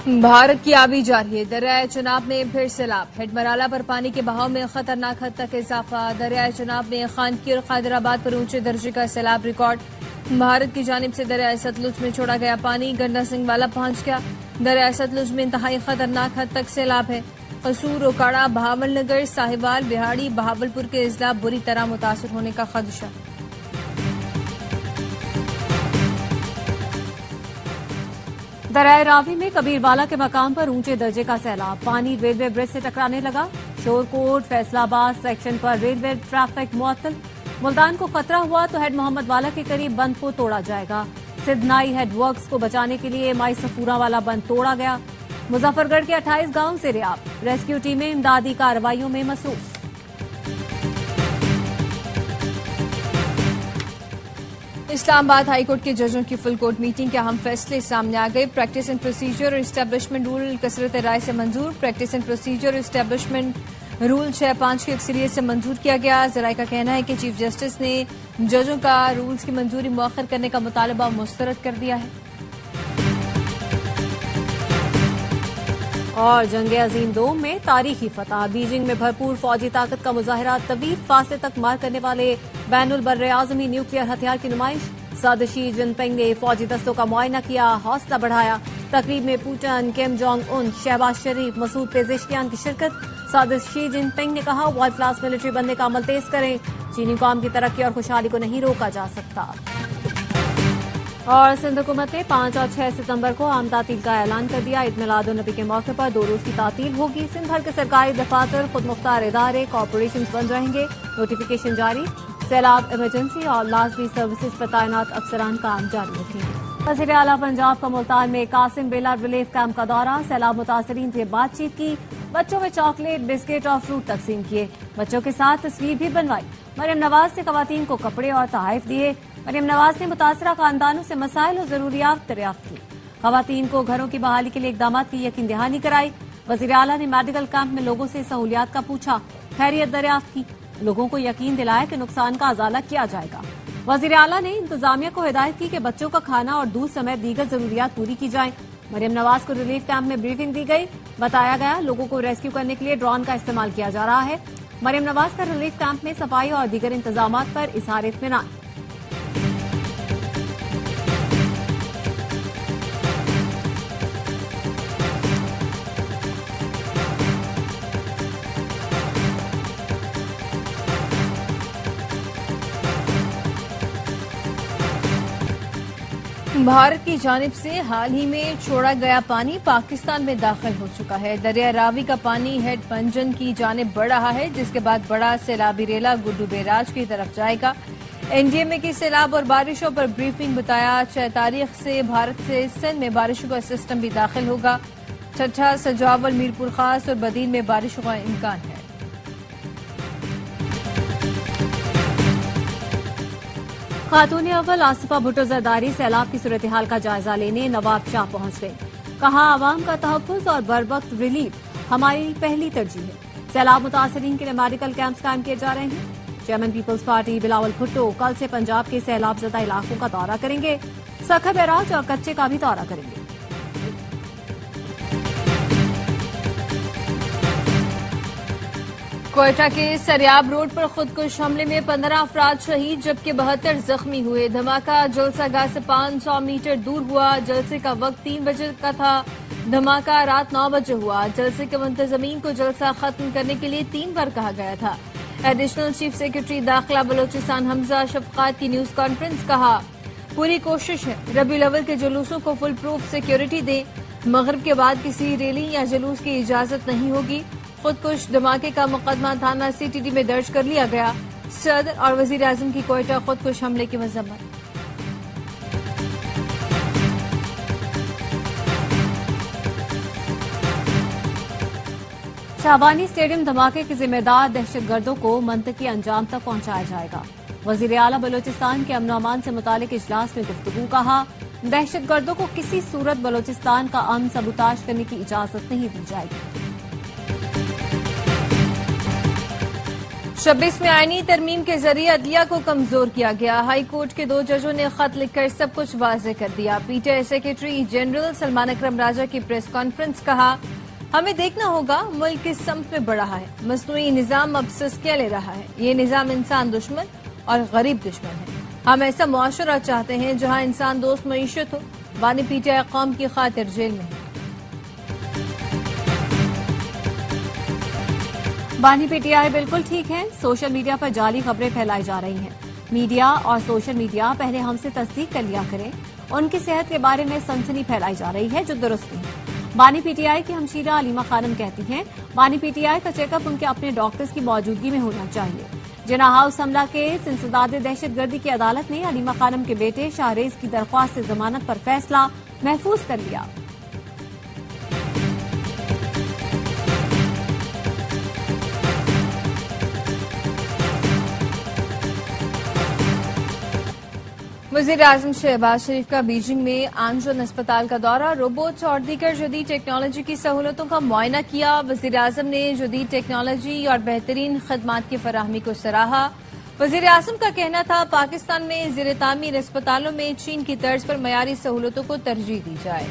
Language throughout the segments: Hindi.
भारत की आबी जारी है। दरियाए चनाब में फिर सैलाब। हेडमराला पर पानी के बहाव में खतरनाक हद तक इजाफा। दरियाए चनाब में खानकी और कादराबाद पर ऊंचे दर्जे का सैलाब रिकॉर्ड। भारत की जानिब से दरियाए सतलुज में छोड़ा गया पानी गंडा सिंह वाला पहुंच गया। दरियाए सतलुज में इंतहाई खतरनाक हद तक सैलाब है। कसूर, ओकाड़ा, बहावलनगर, साहिवाल, बिहाड़ी, बहावलपुर के अजला बुरी तरह मुतासर होने का खदशा। दरियाए रावी में कबीरवाला के मकाम पर ऊंचे दर्जे का सैलाब। पानी रेलवे ब्रिज से टकराने लगा। शोरकोट, फैसलाबाद सेक्शन पर रेलवे ट्रैफिक मुअत्तल। मुल्तान को खतरा हुआ तो हेड मोहम्मद वाला के करीब बंद को तोड़ा जाएगा। सिद्धनाई हेड वर्क्स को बचाने के लिए माई सफूरा वाला बंद तोड़ा गया। मुजफ्फरगढ़ के 28 गांव से रियाब। रेस्क्यू टीमें इमदादी कार्रवाइयों में मसरूफ। इस्लामाबाद हाईकोर्ट के जजों की फुल कोर्ट मीटिंग के अहम फैसले सामने आ गए। प्रैक्टिस एंड प्रोसीजर और इस्टेब्लिशमेंट रूल कसरत राय से मंजूर। प्रैक्टिस एंड प्रोसीजर और इस्टेब्लिशमेंट रूल 6-5 की अक्सरियत से मंजूर किया गया। जराये का कहना है कि चीफ जस्टिस ने जजों का रूल्स की मंजूरी मुअख्खर करने का मुतालबा मुस्तरद कर दिया है। और जंग अजीम दोम में तारीखी फतह। बीजिंग में भरपूर फौजी ताकत का मुजाहरा। तवील फासले तक मार करने वाले बैनुल बर्रे आज़मी न्यूक्लियर हथियार की नुमाइश। सदर शी जिनपिंग ने फौजी दस्तों का मुआयना किया, हौसला बढ़ाया। तकरीब में Putin, Kim Jong Un, Shahbaz शरीफ, मसूद पेजेशकियान की शिरकत। सदर शी जिनपिंग ने कहा, वर्ल्ड क्लास मिलिट्री बनने का अमल तेज करें। चीनी कौम की तरक्की और खुशहाली को नहीं रोका जा सकता। और सिंध हुकूमत ने 5 और 6 सितंबर को आम तातील का ऐलान कर दिया। ईद मिलादुन्नबी के मौके पर 2 रोज की तातील होगी। सिंध भर के सरकारी दफातर, खुद मुख्तार इदारे, कॉरपोरेशन बंद रहेंगे। नोटिफिकेशन जारी। सैलाब, इमरजेंसी और लाजमी सर्विसेज पर तैनात अफसरान काम जारी रखेंगे। वज़ीर आला पंजाब का मुल्तान में कासिम बेला रिलीफ कैंप का दौरा। सैलाब मुतासरीन से बातचीत की। बच्चों में चॉकलेट, बिस्किट और फ्रूट तकसीम किए। बच्चों के साथ तस्वीर भी बनवाई। मरियम नवाज ने खवातीन को कपड़े और तोहफे दिए। मरियम नवाज ने मुतासरा खानदानों से मसाइल और जरूरियात दरियाफ्त की। खवातीन को घरों की बहाली के लिए इकदाम की यकीन दहानी कराई। वज़ीर आला ने मेडिकल कैंप में लोगों से सहूलियात का पूछा, खैरियत दरियाफ्त की। लोगों को यकीन दिलाया कि नुकसान का अजाला किया जाएगा। वज़ीर आला ने इंतजामिया को हिदायत की कि बच्चों का खाना और दूध समेत दीगर जरूरियात पूरी की जाए। मरियम नवाज को रिलीफ कैंप में ब्रीफिंग दी गई। बताया गया लोगों को रेस्क्यू करने के लिए ड्रोन का इस्तेमाल किया जा रहा है। मरियम नवाज का रिलीफ कैंप में सफाई और दीगर इंतजाम पर इजहार इत्मीनान। भारत की जानिब से हाल ही में छोड़ा गया पानी पाकिस्तान में दाखिल हो चुका है। दरिया रावी का पानी हेड पंजन की जानिब बढ़ रहा है, जिसके बाद बड़ा सैलाबी रेला गुड्डू बैराज की तरफ जाएगा। एनडीएमए की सैलाब और बारिशों पर ब्रीफिंग। बताया 6 तारीख से भारत से सिंध में बारिशों का सिस्टम भी दाखिल होगा। ठट्ठा, सजावल, मीरपुर खास और बदीन में बारिशों का इम्कान है। खातून अव्वल आसिफा भुट्टो जरदारी सैलाब की सूरत हाल का जायजा लेने नवाब शाह पहुंच गए। कहा, आवाम का तहफ़्फ़ुज़ और बरवक्त रिलीफ हमारी पहली तरजीह है। सैलाब मुतासरीन के लिए मेडिकल कैंप्स कायम किए जा रहे हैं। चेयरमैन पीपल्स पार्टी बिलावल भुट्टो कल से पंजाब के सैलाब ज़दा इलाकों का दौरा करेंगे। सखा बैराज और कच्चे का भी दौरा करेंगे। क्वेटा के सरियाब रोड पर खुदकुश हमले में 15 अफराद शहीद जबकि 72 जख्मी हुए। धमाका जलसा गाह से 500 मीटर दूर हुआ। जलसे का वक्त 3 बजे का था। धमाका रात 9 बजे हुआ। जलसे के मुंतजमीन को जलसा खत्म करने के लिए 3 बार कहा गया था। एडिशनल चीफ सेक्रेटरी दाखिला बलोचिस्तान हमजा शफकात की न्यूज कॉन्फ्रेंस। कहा, पूरी कोशिश है रबीउल अव्वल के जुलूसों को फुल प्रूफ सिक्योरिटी दे। मगरिब के बाद किसी रैली या जुलूस की इजाजत नहीं होगी। खुदकुश धमाके का मुकदमा थाना सीटीडी में दर्ज कर लिया गया। सदर और वजीर आजम की क्वेटा खुदकुश हमले की मजम्मत। शाहबानी स्टेडियम धमाके के जिम्मेदार दहशतगर्दों को मंतकी अंजाम तक पहुंचाया जाएगा। वजीर आला बलोचिस्तान के अमन अमान से मुतालिक इजलास में गुफ्तगू। कहा, दहशतगर्दों को किसी सूरत बलोचिस्तान का अमन सबूताज करने की इजाजत नहीं दी जाएगी। 26वें आईनी तरमीम के जरिए अदलिया को कमजोर किया गया। हाई कोर्ट के 2 जजों ने खत लिखकर सब कुछ वाजे कर दिया। पीटीआई सेक्रेटरी जनरल सलमान अकरम राजा की प्रेस कॉन्फ्रेंस, कहा हमें देखना होगा मुल्क किस सम्त में बढ़ रहा है। मसनूई निजाम अब सिस्कियां ले रहा है। ये निजाम इंसान दुश्मन और गरीब दुश्मन है। हम ऐसा मुआशरा चाहते हैं जहां इंसान दोस्त मईशत हो। बानी पीटीआई कौम की खातिर जेल में है। बानी पीटीआई बिल्कुल ठीक है। सोशल मीडिया पर जाली खबरें फैलाई जा रही हैं। मीडिया और सोशल मीडिया पहले हमसे तस्दीक कर लिया करें। उनकी सेहत के बारे में सनसनी फैलाई जा रही है जो दुरुस्त नहीं। बानी पीटीआई की हमशीरा अलीमा खानम कहती हैं बानी पीटीआई का चेकअप उनके अपने डॉक्टर्स की मौजूदगी में होना चाहिए। जिना हाउस हमला केस इंसदाद दहशतगर्दी की अदालत ने अलीमा खानम के बेटे शाहरेज की दरख्वास्त से जमानत पर फैसला महफूज कर लिया। वज़ीर आज़म शहबाज शरीफ का बीजिंग में आंजन अस्पताल का दौरा। रोबोट्स और दीगर जदीद टेक्नोलॉजी की सहूलतों का मुआयना किया। वज़ीर आज़म ने जदीद टेक्नोलॉजी और बेहतरीन खदमात की फराहमी को सराहा। वज़ीर आज़म का कहना था पाकिस्तान में ज़ेर तामीर अस्पतालों में चीन की तर्ज पर मयारी सहूलतों को तरजीह दी जाए।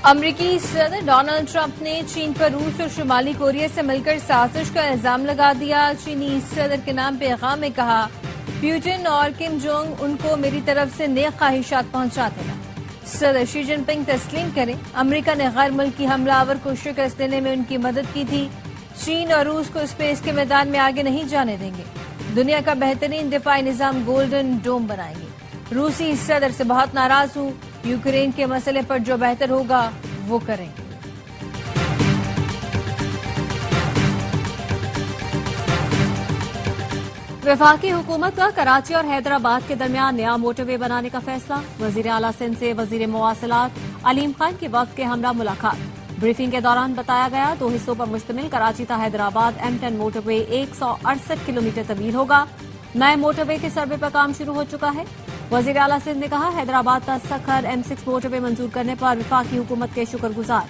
अमरीकी सदर डोनाल्ड ट्रंप ने चीन पर रूस और शुमाली कोरिया से मिलकर साजिश का इल्जाम लगा दिया। चीनी सदर के नाम पैगाम में कहा पुतिन और किम जोंग उनको मेरी तरफ से नेक ख्वाहिशात पहुंचा देना। सदर शी जिनपिंग तस्लीम करें अमेरिका ने गैर मुल्की हमलावर को शिकस्त देने में उनकी मदद की थी। चीन और रूस को स्पेस के मैदान में आगे नहीं जाने देंगे। दुनिया का बेहतरीन दिफाई निजाम गोल्डन डोम बनाएंगे। रूसी सदर से बहुत नाराज हूं। यूक्रेन के मसले पर जो बेहतर होगा वो करेंगे। वफाकी हुकूमत का कराची और हैदराबाद के दरमियान नया मोटरवे बनाने का फैसला। वजीर आला सिंध से वजीर मवासिलात अलीम खान के वक्त के हमरा मुलाकात। ब्रीफिंग के दौरान बताया गया 2 हिस्सों पर मुश्तमिल कराची ता हैदराबाद M10 मोटरवे 168 किलोमीटर तवील होगा। नए मोटरवे के सर्वे पर काम शुरू हो चुका है। वजीर आला सिंध ने कहा हैदराबाद ता सखर M6 मोटरवे मंजूर करने पर वफाकी हुकूमत के शुक्रगुजार।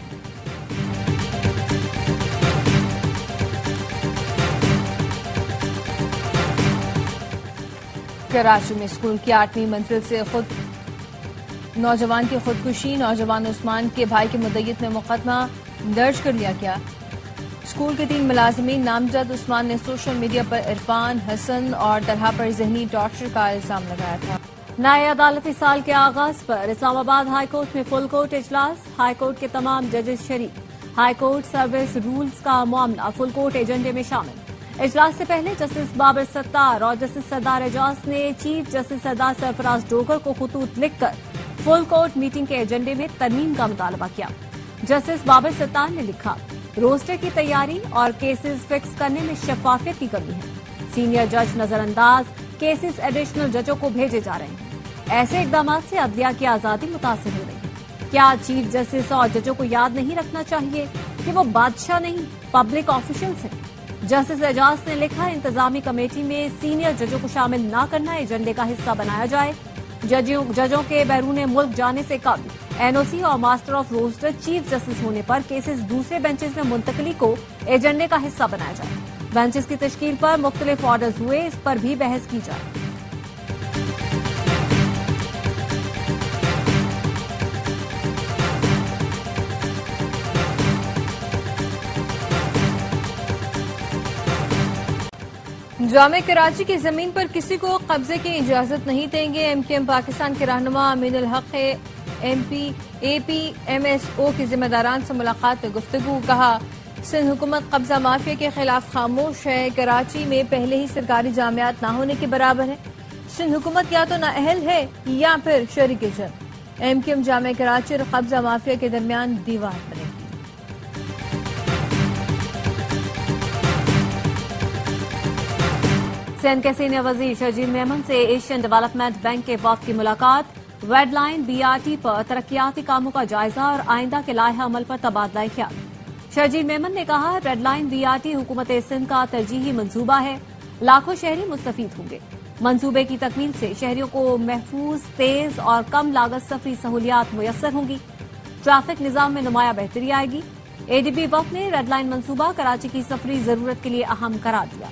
कराची में स्कूल की 8वीं मंजिल से नौजवान की खुदकुशी। नौजवान उस्मान के भाई के मुद्दत में मुकदमा दर्ज कर लिया गया। स्कूल के 3 मुलाजिमीन नामजद उस्मान ने सोशल मीडिया पर इरफान, हसन और तलहा पर जहनी टॉर्चर का इल्जाम लगाया था। नए अदालती साल के आगाज पर इस्लामाबाद हाईकोर्ट में फुल कोर्ट इजलास। हाईकोर्ट के तमाम जजेस शरीक। हाईकोर्ट सर्विस रूल्स का मामला फुल कोर्ट एजेंडे में शामिल। इजलास से पहले जस्टिस बाबर सत्तार और जस्टिस सरदार एजाज ने चीफ जस्टिस सरदार सरफराज डोगर को खतूत लिखकर फुल कोर्ट मीटिंग के एजेंडे में तरमीम का मुतालबा किया। जस्टिस बाबर सत्तार ने लिखा रोस्टर की तैयारी और केसेस फिक्स करने में शफाफियत की कमी है। सीनियर जज नजरअंदाज, केसेस एडिशनल जजों को भेजे जा रहे हैं। ऐसे इकदाम से अदलिया की आजादी मुतासिर हो रही है। क्या चीफ जस्टिस और जजों को याद नहीं रखना चाहिए कि वो बादशाह नहीं पब्लिक ऑफिशियल्स हैं। जस्टिस एजाज ने लिखा इंतजामी कमेटी में सीनियर जजों को शामिल न करना एजेंडे का हिस्सा बनाया जाए। जजों के बैरून मुल्क जाने से कबल एनओसी और master of roster chief justice होने पर केसेस दूसरे बेंचेस में मुंतकली को एजेंडे का हिस्सा बनाया जाए। बेंचेस की तश्कील पर मुख्तलिफ ऑर्डर्स हुए, इस पर भी बहस की जाए। जामे कराची की जमीन पर किसी को कब्जे की इजाजत नहीं देंगे। एमकेएम पाकिस्तान के रहनुमा अमीनुल हक APMSO के जिम्मेदारान से मुलाकात में गुफ्तगू। कहा सिंध हुकूमत कब्जा माफिया के खिलाफ खामोश है। कराची में पहले ही सरकारी जामियात ना होने के बराबर है। सिंध हुकूमत या तो नाअहल है या फिर शरीक जंग। एमकेएम जामे कराची और कब्जा माफिया के दरमियान दीवार बनेगी। सिंध के सीनियर वजीर शर्जील मेमन से एशियन डेवलपमेंट बैंक के वफद की मुलाकात। रेड लाइन BRT पर तरक्याती कामों का जायजा और आइंदा के लाहे अमल पर तबादला ख्याल। शर्जील मेमन ने कहा रेड लाइन BRT हुकूमत सिंध का तरजीही मंसूबा है। लाखों शहरी मुस्तफीद होंगे। मंसूबे की तकमील से शहरियों को महफूज, तेज और कम लागत सफरी सहूलियात मुयसर होंगी। ट्रैफिक निजाम में नुमाया बेहतरी आएगी। एडीबी वक्फ ने रेड लाइन मंसूबा कराची की सफरी जरूरत के लिए अहम करार दिया।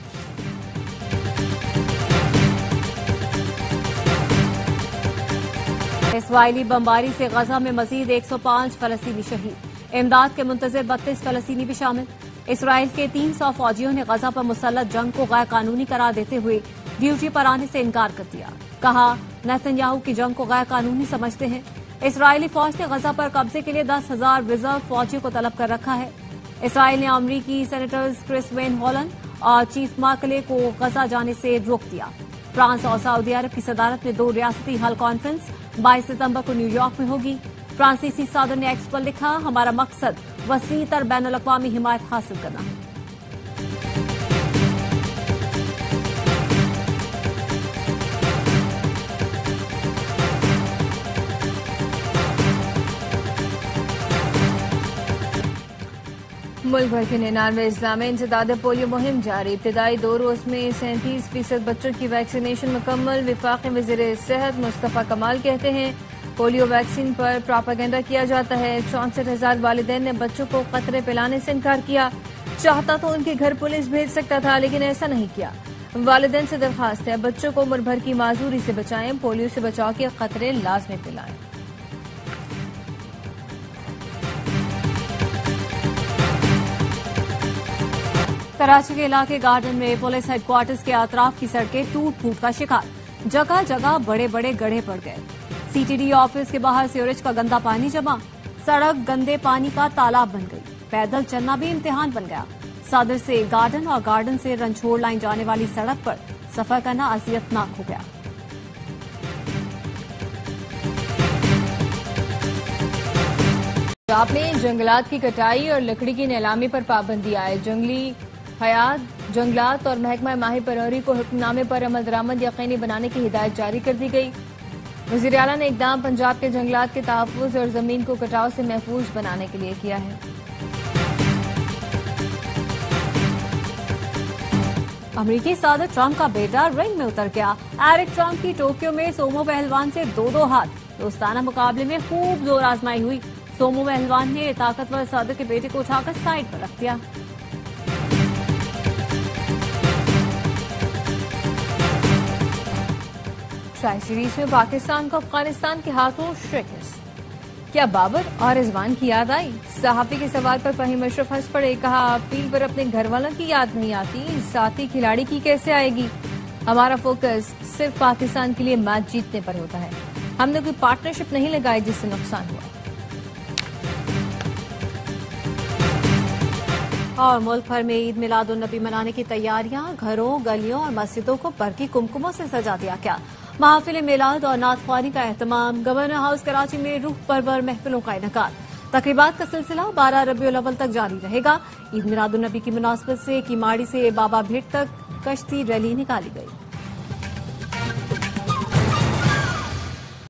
इसराइली बमबारी से गजा में मजीद 105 फलस्तीनी शहीद, इमदाद के मुंतजर 32 फलस्तीनी भी शामिल। इसराइल के 300 फौजियों ने गजा पर मुसल्लत जंग को गैर कानूनी करार देते हुए ड्यूटी पर आने से इनकार कर दिया। कहा, नेतन्याहू की जंग को गैर कानूनी समझते हैं। इसराइली फौज ने गजा पर कब्जे के लिए 10,000 रिजर्व फौजियों को तलब कर रखा है। इसराइल ने अमरीकी सेनेटर्स क्रिस वेन हॉलैंड और चीफ मार्कले को गजा जाने से रोक दिया। फ्रांस और सऊदी अरब की सदारत में 2 रियासती हल कॉन्फ्रेंस 22 सितंबर को न्यूयॉर्क में होगी। फ्रांसीसी सदर ने एक्स पर लिखा, हमारा मकसद वसीतर बैनुल-अक़वामी हिमायत हासिल करना है। मुल्क भर के 99 अजला में इंसदाद पोलियो मुहिम जारी। इब्तदाई 2 रोज में 37% बच्चों की वैक्सीनेशन मुकम्मल। वफाकी वज़ीर सेहत मुस्तफ़ा कमाल कहते हैं, पोलियो वैक्सीन पर प्रोपेगेंडा किया जाता है। 64,000 वालिदैन ने बच्चों को कतरे पिलाने से इनकार किया। चाहता तो उनके घर पुलिस भेज सकता था, लेकिन ऐसा नहीं किया। वालिदैन से दरखास्त है, बच्चों को उम्र भर की माजूरी से बचाएं, पोलियो से बचाव के कतरे लाजमी पिलाएं। कराची के इलाके गार्डन में पुलिस हेडक्वार्टर्स के अतराफ की सड़कें टूट फूट का शिकार, जगह जगह बड़े बड़े गड्ढे पड़ गए। सीटीडी ऑफिस के बाहर सीवरेज का गंदा पानी जमा, सड़क गंदे पानी का तालाब बन गई। पैदल चलना भी इम्तिहान बन गया। सदर से गार्डन और गार्डन से रंछोड़ लाइन जाने वाली सड़क पर सफर करना अजियतनाक हो गया। पंजाब में जंगलात की कटाई और लकड़ी की नीलामी पर पाबंदी आए। जंगली हयात, जंगलात और महकमा माही परवरी को हुक्मनामे पर अमल दरामद यकीनी बनाने की हिदायत जारी कर दी गई। वज़ीर आला ने इक़दाम पंजाब के जंगलात के तहफ़्फ़ुज़ और जमीन को कटाव से महफूज बनाने के लिए किया है। अमरीकी सदर ट्रंप का बेटा रिंग में उतर गया। एरिक ट्रंप की टोक्यो में सोमो पहलवान से 2-2 हाथ। दोस्ताना मुकाबले में खूब जोर आजमाई हुई। सोमो पहलवान ने ताकतवर सदर के बेटे को उठाकर साइड पर रख दिया। ट्राई सीरीज में पाकिस्तान को अफगानिस्तान के हाथों शिकस्त। क्या बाबर और रिजवान की याद आई? सहाफी के सवाल पर फहीम अशरफ हंस पड़े। कहा, फील्ड पर अपने घर वालों की याद नहीं आती, साथी खिलाड़ी की कैसे आएगी? हमारा फोकस सिर्फ पाकिस्तान के लिए मैच जीतने पर होता है। हमने कोई पार्टनरशिप नहीं लगाई जिससे नुकसान हुआ। और मुल्क भर में ईद मिलादुन नबी मनाने की तैयारियां, घरों, गलियों और मस्जिदों को बरकी कुमकुमों से सजा दिया गया। महफिल मिलाद और नात ख्वानी का एहतमाम। गवर्नर हाउस कराची में रूह परवर महफिलों का इनेकाद। तकरीबात का सिलसिला 12 रबीउल अव्वल तक जारी रहेगा। ईद मिलादुन नबी की मुनासबत से किमाड़ी से बाबा भेट तक कश्ती रैली निकाली गई।